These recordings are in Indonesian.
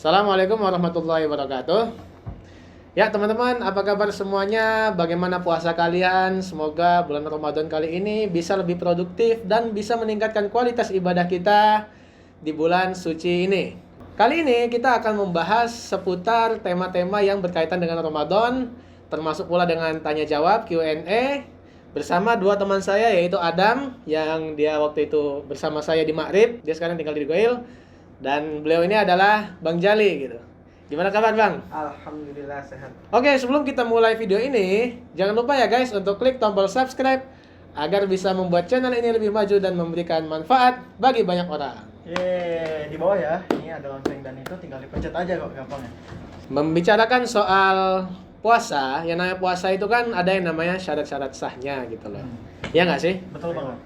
Assalamualaikum warahmatullahi wabarakatuh. Ya teman-teman, apa kabar semuanya? Bagaimana puasa kalian? Semoga bulan Ramadan kali ini bisa lebih produktif dan bisa meningkatkan kualitas ibadah kita di bulan suci ini. Kali ini kita akan membahas seputar tema-tema yang berkaitan dengan Ramadan, termasuk pula dengan tanya jawab Q&A bersama dua teman saya, yaitu Adam yang dia waktu itu bersama saya di Ma'rib, dia sekarang tinggal di Goil, dan beliau ini adalah Bang Jali gitu. Gimana kabar Bang? Alhamdulillah sehat. Oke, sebelum kita mulai video ini, jangan lupa ya guys untuk klik tombol subscribe agar bisa membuat channel ini lebih maju dan memberikan manfaat bagi banyak orang. Di bawah ya, ini ada lonceng dan itu tinggal dipencet aja kok gampangnya. Membicarakan soal puasa, yang namanya puasa itu kan ada yang namanya syarat-syarat sahnya gitu loh. Ya nggak sih? Betul banget.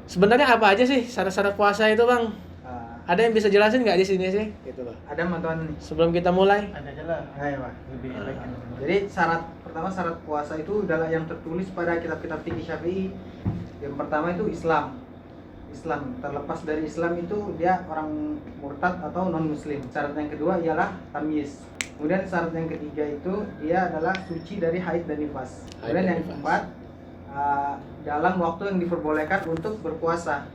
Sebenarnya apa aja sih syarat-syarat puasa itu Bang? Ada yang bisa jelasin nggak di sini sih? Gitu loh. Ada mantuan nih. Sebelum kita mulai. Ada aja lah. Ayo Pak, lebih baik. Jadi syarat puasa itu adalah yang tertulis pada kitab-kitab fikih Syafi'i. Yang pertama itu Islam. Terlepas dari Islam itu dia orang murtad atau non muslim. Syarat yang kedua ialah tamyiz. Kemudian syarat yang ketiga itu dia adalah suci dari haid dan nifas. Kemudian yang keempat dalam waktu yang diperbolehkan untuk berpuasa.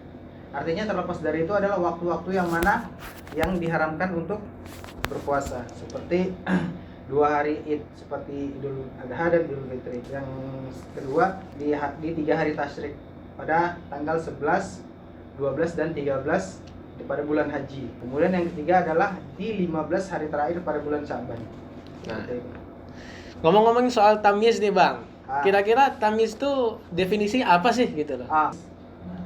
Artinya terlepas dari itu adalah waktu-waktu yang mana yang diharamkan untuk berpuasa, seperti 2 hari Id seperti Idul Adha dan Idul Fitri. Yang kedua di 3 hari tasyrik pada tanggal 11, 12 dan 13 pada bulan haji. Kemudian yang ketiga adalah di 15 hari terakhir pada bulan Sya'ban. Nah, ngomong-ngomongin soal tamyiz nih Bang, kira-kira tamyiz itu definisi apa sih gitu loh?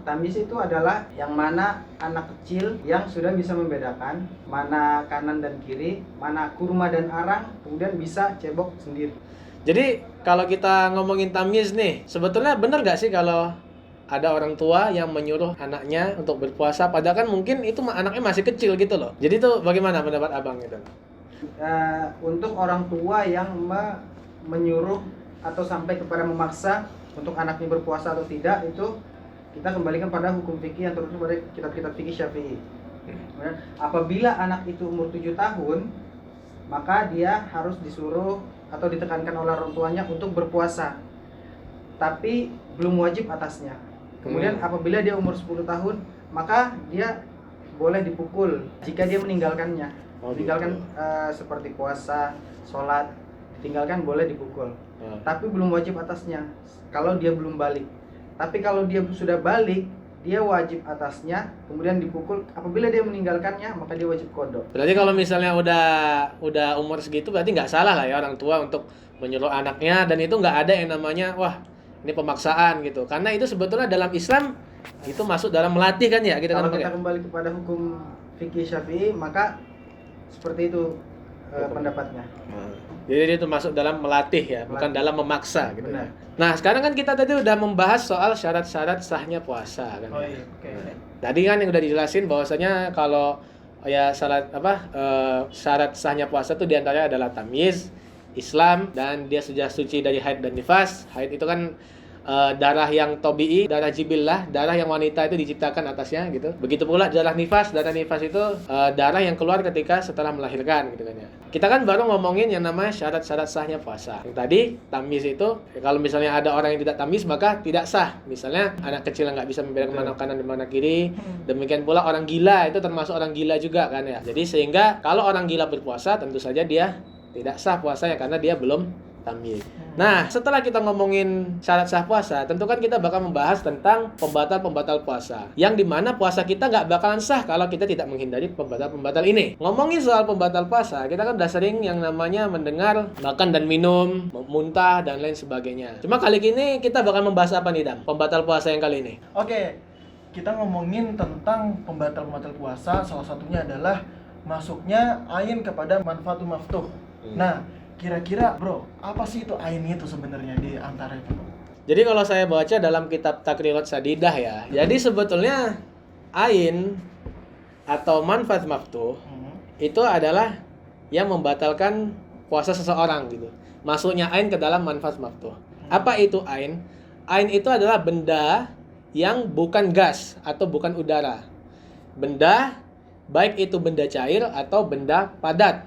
Tamyiz itu adalah yang mana anak kecil yang sudah bisa membedakan mana kanan dan kiri, mana kurma dan arang, kemudian bisa cebok sendiri. Jadi kalau kita ngomongin tamyiz nih, sebetulnya benar nggak sih kalau ada orang tua yang menyuruh anaknya untuk berpuasa, padahal kan mungkin itu anaknya masih kecil gitu loh. Jadi itu bagaimana pendapat Abang gitu? Untuk orang tua yang menyuruh atau sampai kepada memaksa untuk anaknya berpuasa atau tidak, itu kita kembalikan pada hukum fikih yang tertulis pada kitab-kitab fikih Syafi'i. Apabila anak itu umur 7 tahun, maka dia harus disuruh atau ditekankan oleh orang tuanya untuk berpuasa, tapi belum wajib atasnya. Kemudian apabila dia umur 10 tahun, maka dia boleh dipukul jika dia meninggalkannya. Meninggalkan seperti puasa, sholat, ditinggalkan boleh dipukul. Tapi belum wajib atasnya kalau dia belum balik. Tapi kalau dia sudah balik, dia wajib atasnya, kemudian dipukul. Apabila dia meninggalkannya, maka dia wajib qadha. Berarti kalau misalnya udah umur segitu, berarti nggak salah lah ya orang tua untuk menyuruh anaknya, dan itu nggak ada yang namanya wah ini pemaksaan gitu. Karena itu sebetulnya dalam Islam itu masuk dalam melatih kan ya. Kalau kita kembali kepada hukum fikih Syafi'i, maka seperti itu pendapatnya. Jadi itu masuk dalam melatih ya, bukan dalam memaksa gitu. Benar. Nah, sekarang kan kita tadi udah membahas soal syarat-syarat sahnya puasa kan. Oh iya, oke. Tadi kan yang udah dijelasin bahwasanya kalau ya syarat sahnya puasa itu diantaranya adalah tamyiz, Islam, dan dia sudah suci dari haid dan nifas. Haid itu kan darah yang tabi'i, darah jibillah, darah yang wanita itu diciptakan atasnya gitu. Begitu pula darah nifas itu darah yang keluar ketika setelah melahirkan gitu kan ya. Kita kan baru ngomongin yang namanya syarat-syarat sahnya puasa. Yang tadi tamyiz itu kalau misalnya ada orang yang tidak tamyiz maka tidak sah. Misalnya anak kecil yang nggak bisa membedakan mana kanan dan mana kiri. Demikian pula orang gila itu termasuk orang gila juga kan ya. Jadi sehingga kalau orang gila berpuasa tentu saja dia tidak sah puasanya karena dia belum tamyiz. Nah, setelah kita ngomongin syarat sah puasa, tentu kan kita bakal membahas tentang pembatal-pembatal puasa. Yang dimana puasa kita nggak bakalan sah kalau kita tidak menghindari pembatal-pembatal ini. Ngomongin soal pembatal puasa, kita kan udah sering yang namanya mendengar makan dan minum, muntah, dan lain sebagainya. Cuma kali ini kita bakal membahas apa nih, Dam? Pembatal puasa yang kali ini. Oke, kita ngomongin tentang pembatal-pembatal puasa. Salah satunya adalah masuknya ain kepada manfaatu maftuh. Nah, kira-kira bro, apa sih itu ain itu sebenarnya di antara itu? Jadi kalau saya baca dalam kitab Takrirat Sadidah ya, jadi sebetulnya ain atau manfaat maftuh itu adalah yang membatalkan puasa seseorang gitu. Masuknya ain ke dalam manfaat maftuh. Apa itu ain? Ain itu adalah benda yang bukan gas atau bukan udara. Benda baik itu benda cair atau benda padat.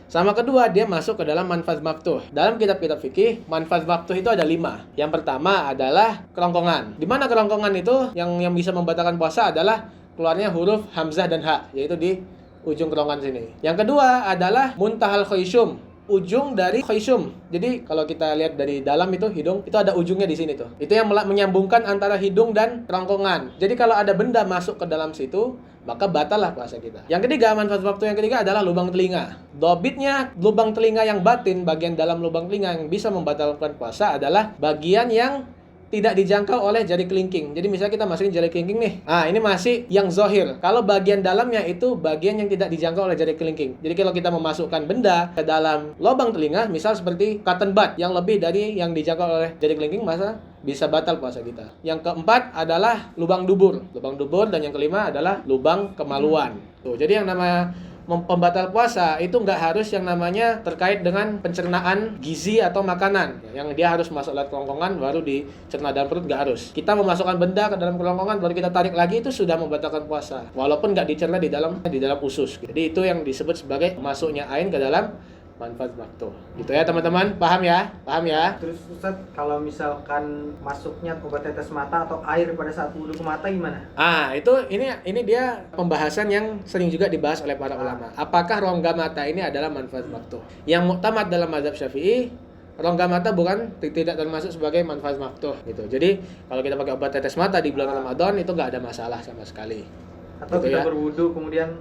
Sama kedua, dia masuk ke dalam manfaz maftuh. Dalam kitab-kitab fikih, manfaz maftuh itu ada 5. Yang pertama adalah kerongkongan. Di mana kerongkongan itu yang bisa membatalkan puasa adalah keluarnya huruf hamzah dan ha, yaitu di ujung kerongkongan sini. Yang kedua adalah muntahal khayshum, ujung dari khayshum. Jadi kalau kita lihat dari dalam itu hidung, itu ada ujungnya di sini tuh. Itu yang menyambungkan antara hidung dan kerongkongan. Jadi kalau ada benda masuk ke dalam situ, maka batal lah puasa kita. Yang ketiga, manfaat waktu yang ketiga adalah lubang telinga. Dobitnya lubang telinga yang batin, bagian dalam lubang telinga yang bisa membatalkan puasa adalah bagian yang tidak dijangkau oleh jari kelingking. Jadi misalnya kita masukin jari kelingking nih. Ini masih yang zohir. Kalau bagian dalamnya itu bagian yang tidak dijangkau oleh jari kelingking. Jadi kalau kita memasukkan benda ke dalam lubang telinga, misal seperti cotton bud yang lebih dari yang dijangkau oleh jari kelingking, masa bisa batal puasa kita. Yang keempat adalah lubang dubur. Lubang dubur, dan yang kelima adalah lubang kemaluan. Tuh, jadi yang namanya pembatal puasa itu nggak harus yang namanya terkait dengan pencernaan gizi atau makanan yang dia harus masuk lewat kerongkongan baru dicerna dalam perut, nggak harus. Kita memasukkan benda ke dalam kerongkongan baru kita tarik lagi, itu sudah membatalkan puasa walaupun nggak dicerna di dalam usus. Jadi itu yang disebut sebagai masuknya ain ke dalam manfaat waktu. Gitu ya teman-teman, paham ya? Terus Ustaz, kalau misalkan masuknya obat tetes mata atau air pada saat wudhu ke mata gimana? Ini dia pembahasan yang sering juga dibahas oleh para ulama. Apakah rongga mata ini adalah manfaat waktu? Yang muktamad dalam mazhab Syafi'i, rongga mata tidak termasuk sebagai manfaat waktu gitu. Jadi kalau kita pakai obat tetes mata di bulan Ramadan itu nggak ada masalah sama sekali. Atau gitu kita ya. berwudhu kemudian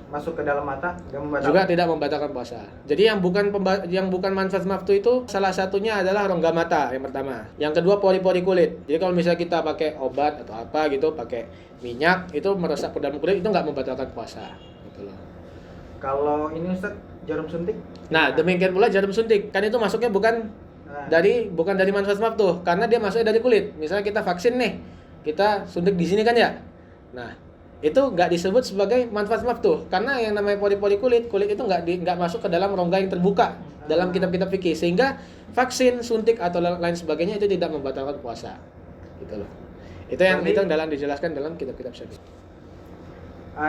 masuk ke dalam mata juga tidak membatalkan puasa. Jadi yang bukan manfaat waktu itu salah satunya adalah rongga mata yang pertama. Yang kedua pori-pori kulit. Jadi kalau misalnya kita pakai obat atau apa gitu, pakai minyak itu meresap ke dalam kulit, itu nggak membatalkan puasa gitu loh. Kalau ini Ustaz, jarum suntik? Nah, demikian pula jarum suntik. Kan itu masuknya bukan dari manfaat waktu, karena dia masuknya dari kulit. Misalnya kita vaksin nih, kita suntik di sini kan ya. Nah, itu nggak disebut sebagai manfaat waktu, karena yang namanya pori-pori kulit itu nggak masuk ke dalam rongga yang terbuka dalam kitab-kitab fikih, sehingga vaksin, suntik atau lain sebagainya itu tidak membatalkan puasa gitu loh. Itu yang dijelaskan dalam kitab-kitab Syafi'i.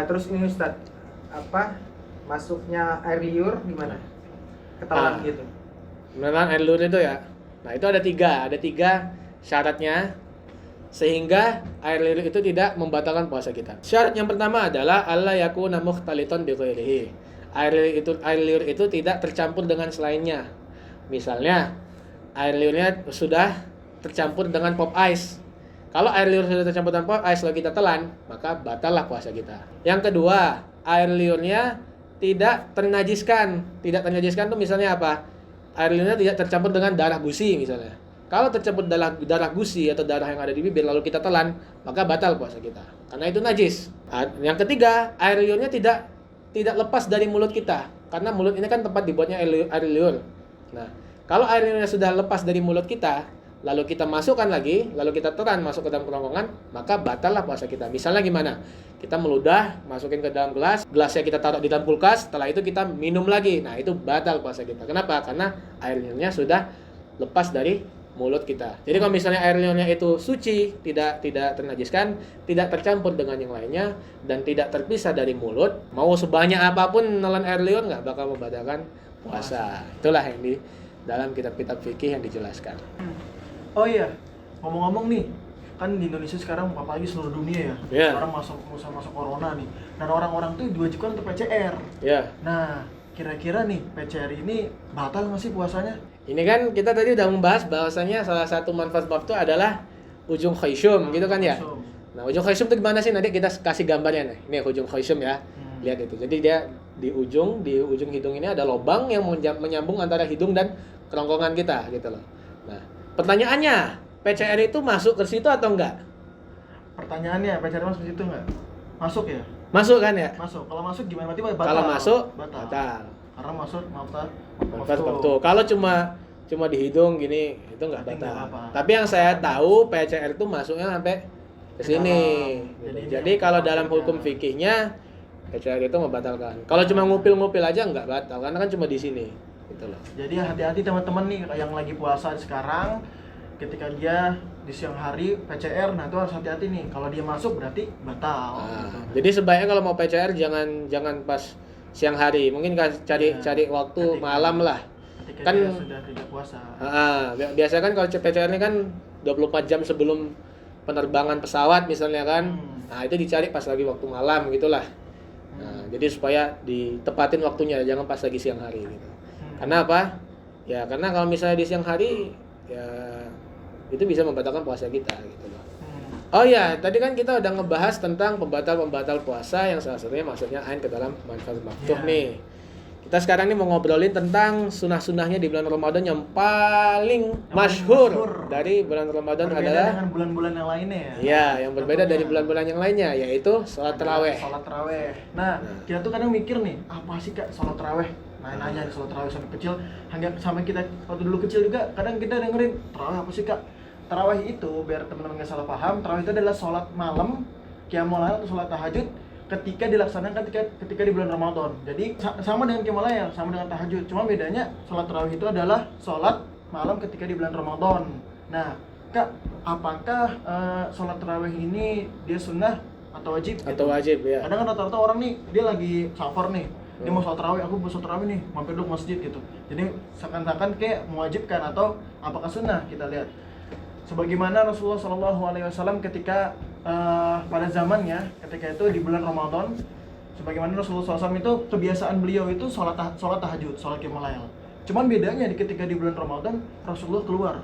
Terus ini Ustaz, masuknya air liur gimana? Ketahuan gitu. Memang air liur itu ya. Nah, itu ada tiga syaratnya sehingga air liur itu tidak membatalkan puasa kita. Syarat yang pertama adalah alla yakuna mukhtalitan bi ghairihi. Air liur itu tidak tercampur dengan selainnya. Misalnya air liurnya sudah tercampur dengan pop ice. Kalau air liur sudah tercampur dengan pop ice lalu kita telan, maka batallah puasa kita. Yang kedua, air liurnya tidak ternajiskan. Tidak ternajiskan itu misalnya apa? Air liurnya tidak tercampur dengan darah gusi misalnya. Kalau tercampur darah gusi atau darah yang ada di bibir lalu kita telan, maka batal puasa kita karena itu najis. Yang ketiga, air liurnya tidak lepas dari mulut kita, karena mulut ini kan tempat dibuatnya air liur. Nah, kalau air liurnya sudah lepas dari mulut kita, lalu kita masukkan lagi, lalu kita telan masuk ke dalam kerongkongan, maka batallah puasa kita. Misalnya gimana? Kita meludah, masukin ke dalam gelasnya kita taruh di dalam kulkas, setelah itu kita minum lagi. Nah, itu batal puasa kita. Kenapa? Karena air liurnya sudah lepas dari mulut kita. Jadi kalau misalnya air liurnya itu suci, tidak ternajiskan, tidak tercampur dengan yang lainnya, dan tidak terpisah dari mulut, mau sebanyak apapun nelan air liur nggak bakal membatalkan puasa. Itulah yang di dalam kitab-kitab fikih yang dijelaskan. Oh iya, ngomong-ngomong nih, kan di Indonesia sekarang apalagi seluruh dunia ya, sekarang masuk corona nih, dan orang-orang tuh diwajibkan untuk PCR. Nah, kira-kira nih PCR ini batal nggak sih puasanya? Ini kan kita tadi udah membahas bahwasanya salah satu manfaat bab itu adalah ujung khayshum gitu kan ya. Nah, ujung khayshum itu gimana sih? Nanti kita kasih gambarnya nih. Ini ujung khayshum ya. Lihat itu. Jadi dia di ujung hidung ini ada lubang yang menyambung antara hidung dan kerongkongan kita gitu loh. Nah, pertanyaannya, PCR itu masuk ke situ atau enggak? Pertanyaannya, PCR masuk ke situ enggak? Masuk ya? Masuk kan ya? Masuk. Kalau masuk gimana? Berarti batal. Kalau masuk batal. Karena masuk manfaat waktu. Kalau cuma di hidung gini itu nggak batal. Tapi yang saya tahu PCR itu masuknya sampai ke sini. Jadi kalau dalam hukum fikihnya PCR itu membatalkan. Kalau cuma ngupil-ngupil aja nggak batal karena kan cuma di sini. Gitu loh. Jadi hati-hati teman-teman nih yang lagi puasa sekarang, ketika dia di siang hari PCR, nah itu harus hati-hati nih. Kalau dia masuk berarti batal. Gitu. Jadi sebaiknya kalau mau PCR jangan pas siang hari. Mungkin cari waktu Ketika- malam lah. Ketika Kan- dia sudah tidak puasa. Biasanya kan kalau PCR ini kan 24 jam sebelum penerbangan pesawat misalnya kan. Nah, itu dicari pas lagi waktu malam gitulah. Nah, jadi supaya ditepatin waktunya, jangan pas lagi siang hari gitu. Karena apa? Ya karena kalau misalnya di siang hari ya itu bisa membatalkan puasa kita gitu loh. Oh ya, tadi kan kita udah ngebahas tentang pembatal puasa yang salah satunya maksudnya ain ke dalam manfaat maftuh Iya. nih. Kita sekarang nih mau ngobrolin tentang sunah-sunahnya di bulan Ramadan yang paling masyhur dari bulan Ramadan Berbeda adalah dengan bulan-bulan yang lainnya ya. ya, yang berbeda Tentunya. dari bulan-bulan yang lainnya yaitu sholat taraweh. Sholat taraweh. Nah, kita tuh kadang mikir nih, apa sih Kak sholat taraweh? Nanya sholat taraweh sampai kecil, hingga sampai kita waktu dulu kecil juga kadang kita dengerin taraweh apa sih Kak? Taraweh itu biar teman-teman nggak salah paham, taraweh itu adalah sholat malam, qiyamul lail atau sholat tahajud ketika dilaksanakan ketika di bulan Ramadan. Jadi sama dengan qiyamul lail, sama dengan tahajud. Cuma bedanya sholat tarawih itu adalah sholat malam ketika di bulan Ramadan. Nah, Kak, apakah sholat tarawih ini dia sunnah atau wajib? Atau wajib ya. Kadang kan rata-rata orang nih dia lagi safar nih, dia mau sholat tarawih, aku mau sholat tarawih nih, mampir dulu ke masjid gitu. Jadi seakan-akan kayak mewajibkan atau apakah sunnah, kita lihat. Sebagaimana Rasulullah SAW ketika pada zamannya, ketika itu di bulan Ramadan, sebagaimana Rasulullah SAW itu kebiasaan beliau itu sholat tahajud, sholat qiyamul lail. Cuman bedanya ketika di bulan Ramadan Rasulullah keluar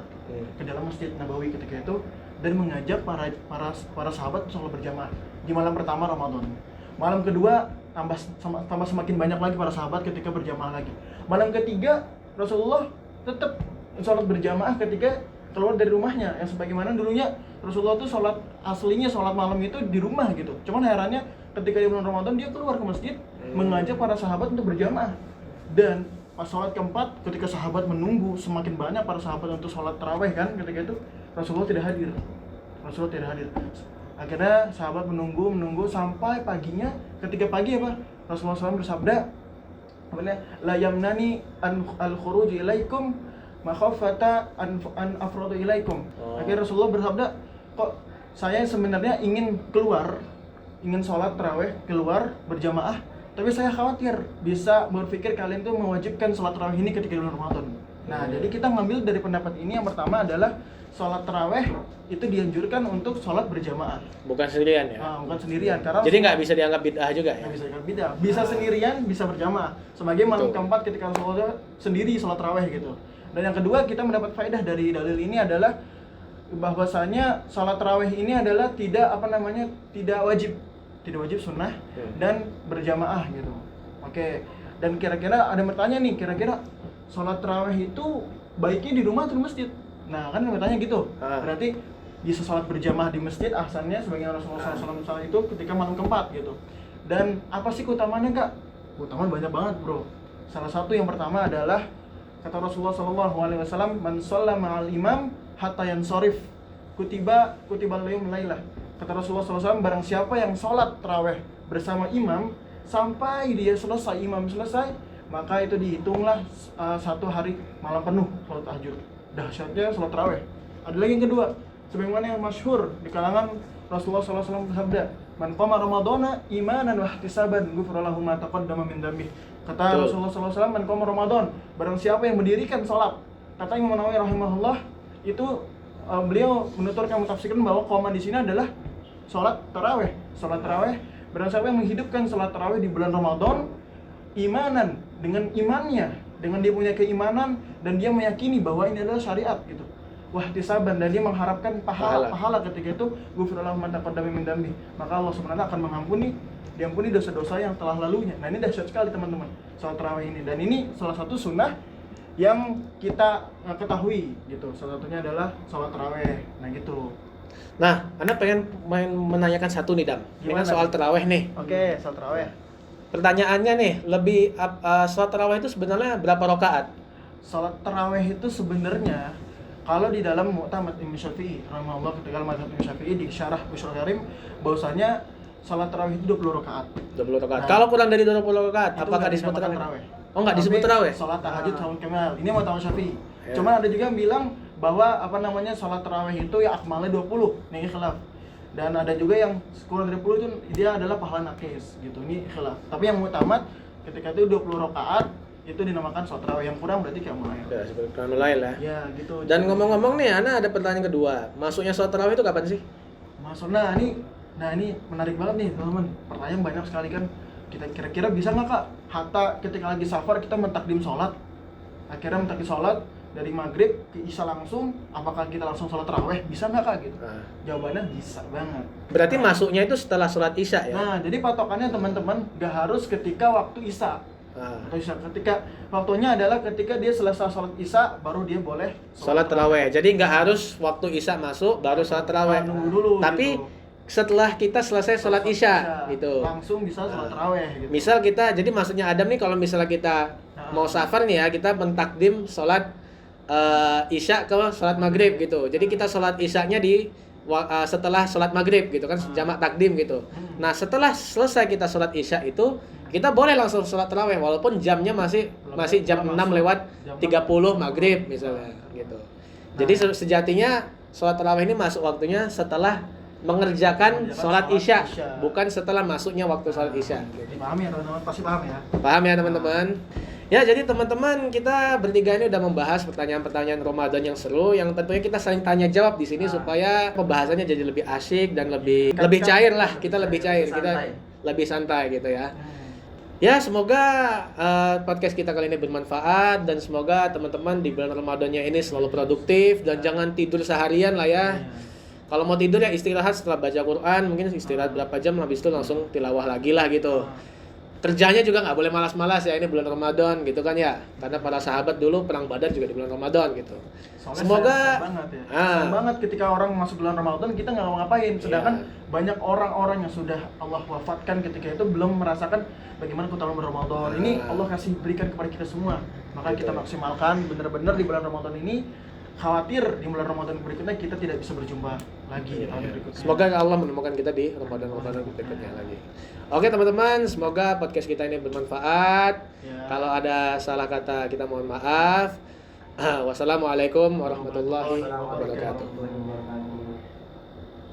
ke dalam Masjid Nabawi ketika itu dan mengajak para sahabat sholat berjamaah di malam pertama Ramadan. Malam kedua tambah semakin banyak lagi para sahabat ketika berjamaah lagi. Malam ketiga Rasulullah tetap sholat berjamaah ketika keluar dari rumahnya, yang sebagaimana dulunya Rasulullah tuh aslinya sholat malam itu di rumah gitu. Cuman herannya ketika di bulan Ramadan dia keluar ke masjid mengajak para sahabat untuk berjamaah. Dan pas sholat keempat ketika sahabat menunggu semakin banyak para sahabat untuk sholat tarawih kan, ketika itu Rasulullah tidak hadir. Akhirnya sahabat menunggu sampai paginya. Ketika pagi apa? Rasulullah SAW bersabda, la yamnani al-khuruj ilaikum makhafata an afradu ilaikum. Akhirnya Rasulullah bersabda, kok saya sebenarnya ingin sholat tarawih keluar berjamaah, tapi saya khawatir bisa berpikir kalian tuh mewajibkan sholat tarawih ini ketika bulan Ramadan. Nah, jadi kita ngambil dari pendapat ini yang pertama adalah sholat tarawih itu dianjurkan untuk sholat berjamaah. Bukan sendirian ya. Bukan sendirian, karena Jadi nggak bisa dianggap bid'ah juga ya. nggak bisa dianggap bid'ah. Bisa sendirian, bisa berjamaah. Sebagai malam Betul. keempat ketika Rasulullah sendiri sholat tarawih gitu. Dan yang kedua, kita mendapat faedah dari dalil ini adalah bahwasanya sholat tarawih ini adalah tidak wajib sunnah dan berjamaah gitu. Oke. Dan kira-kira ada yang bertanya nih, kira-kira sholat tarawih itu baiknya di rumah atau di masjid? Nah, kan yang bertanya gitu. Berarti bisa sholat berjamaah di masjid ahsannya sebagaimana Rasulullah SAW itu ketika malam keempat gitu. Dan apa sih keutamaannya Kak? Keutamaan banyak banget bro. Salah satu yang pertama adalah kata Rasulullah SAW, man shalla ma'al imam hatta yansharif kutiba layum lailah. Kata Rasulullah SAW, barang siapa yang sholat tarawih bersama imam sampai dia imam selesai, maka itu dihitunglah satu hari malam penuh sholat tahajud. Dahsyatnya sholat tarawih. Ada lagi yang kedua, sebagaimana yang masyhur di kalangan Rasulullah SAW bersabda, man qama ramadhana imanan wa ihtisaban ghufira lahu ma taqaddama min dhanbihi. Kata Rasulullah SAW, man qama Ramadan, barang siapa yang mendirikan sholat. Kata Imam Nawawi rahimahullah, itu beliau menuturkan, mentafsirkan bahwa qoma di sini adalah sholat tarawih. Sholat tarawih, barang siapa yang menghidupkan sholat tarawih di bulan Ramadan, imanan, dengan imannya, dengan dia punya keimanan dan dia meyakini bahwa ini adalah syariat gitu. Wah, tisaban, dan dia mengharapkan pahala ketika itu, ghufira lahu ma taqaddama min dhanbihi. Maka Allah Subhanahu wa taala akan diampuni dosa-dosa yang telah lalunya. Nah, ini dahsyat sekali teman-teman, sholat tarawih ini. Dan ini salah satu sunnah yang kita ketahui gitu. Salah satunya adalah sholat tarawih. Nah, gitu. Nah, Anda pengen menanyakan satu nih Dam. Ini Gimana? soal tarawih nih. Oke, sholat tarawih. Pertanyaannya nih, sholat tarawih itu sebenarnya berapa rakaat? Sholat tarawih itu sebenarnya kalau di dalam Mu'tamad Imam Syafi'i rahimahullah, ketika mazhab Imam Syafi'i di Syarah Bishul Karim, bahwasanya sholat tarawih itu 20 rakaat. 20 rakaat. Nah, kalau kurang dari 20 rakaat, Itu apakah nggak disebut dinamakan tarawih? Oh, nggak disebut Tapi tarawih. Sholat tahajud tahun kemal. Ini Mu'tamad Syafi'i. Ya. Cuman ada juga yang bilang bahwa sholat tarawih itu ya akmalnya 20. Ini khilaf. Dan ada juga yang kurang dari 10 itu dia adalah pahala nakis gitu. Ini khilaf. Tapi yang Mu'tamad ketika itu 20 rakaat itu dinamakan sholat tarawih, yang kurang berarti qiyamul lail. Ya, seperti qiyamul lail lah. Ya gitu. Dan ngomong-ngomong nih, Ana ada pertanyaan kedua. Masuknya sholat tarawih itu kapan sih? Masuk, nah ini menarik banget nih teman-teman. Pertanyaan banyak sekali kan. Kita kira-kira bisa nggak Kak? Hatta ketika lagi safar kita mentakdim sholat, akhirnya mentakdim sholat dari maghrib ke isya langsung, apakah kita langsung sholat tarawih? Bisa nggak Kak gitu? Nah. Jawabannya bisa banget. Berarti masuknya itu setelah sholat isya ya? Nah, jadi patokannya teman-teman nggak harus ketika waktu isya. Atau isya, ketika waktunya adalah ketika dia selesai sholat isya baru dia boleh Sholat tarawih. Jadi nggak harus waktu isya masuk baru sholat tarawih. Nunggu dulu. Tapi gitu. setelah kita selesai sholat isya gitu. Langsung bisa sholat tarawih gitu. Misal kita, jadi maksudnya Adam nih kalau misalnya kita mau safar nih ya, kita mentakdim sholat isya ke sholat maghrib gitu. Jadi kita sholat isyanya setelah sholat maghrib gitu kan, jamak takdim gitu. Nah setelah selesai kita sholat isya itu, kita boleh langsung sholat tarawih walaupun jamnya masih jam 6 lewat 30 maghrib misalnya gitu. Jadi sejatinya sholat tarawih ini masuk waktunya setelah mengerjakan sholat isya, bukan setelah masuknya waktu sholat isya gitu. Paham ya teman-teman? Pasti paham ya? Paham ya teman-teman? Ya, jadi teman-teman, kita bertiga ini udah membahas pertanyaan-pertanyaan Ramadan yang seru, yang tentunya kita saling tanya jawab di sini supaya pembahasannya jadi lebih asyik dan lebih cair lah. Kita lebih cair, kita lebih santai gitu ya. Ya, semoga podcast kita kali ini bermanfaat dan semoga teman-teman di bulan Ramadannya ini selalu produktif dan jangan tidur seharian lah ya. Kalau mau tidur ya istirahat setelah baca Quran, mungkin istirahat berapa jam habis itu langsung tilawah lagi lah gitu. Kerjanya juga nggak boleh malas-malas ya, ini bulan Ramadan gitu kan ya, karena para sahabat dulu perang Badar juga di bulan Ramadan gitu. Soalnya Semoga sayang banget ketika orang masuk bulan Ramadan kita nggak ngapain, sedangkan banyak orang-orang yang sudah Allah wafatkan ketika itu belum merasakan bagaimana keutamaan bulan Ramadan. Ini Allah kasih berikan kepada kita semua, maka kita maksimalkan benar-benar di bulan Ramadan ini. Khawatir di bulan Ramadan berikutnya kita tidak bisa berjumpa lagi di tahun berikutnya. Semoga Allah menemukan kita di Ramadan berikutnya lagi. Oke teman-teman, semoga podcast kita ini bermanfaat. Kalau ada salah kata kita mohon maaf. Wassalamualaikum warahmatullahi wabarakatuh.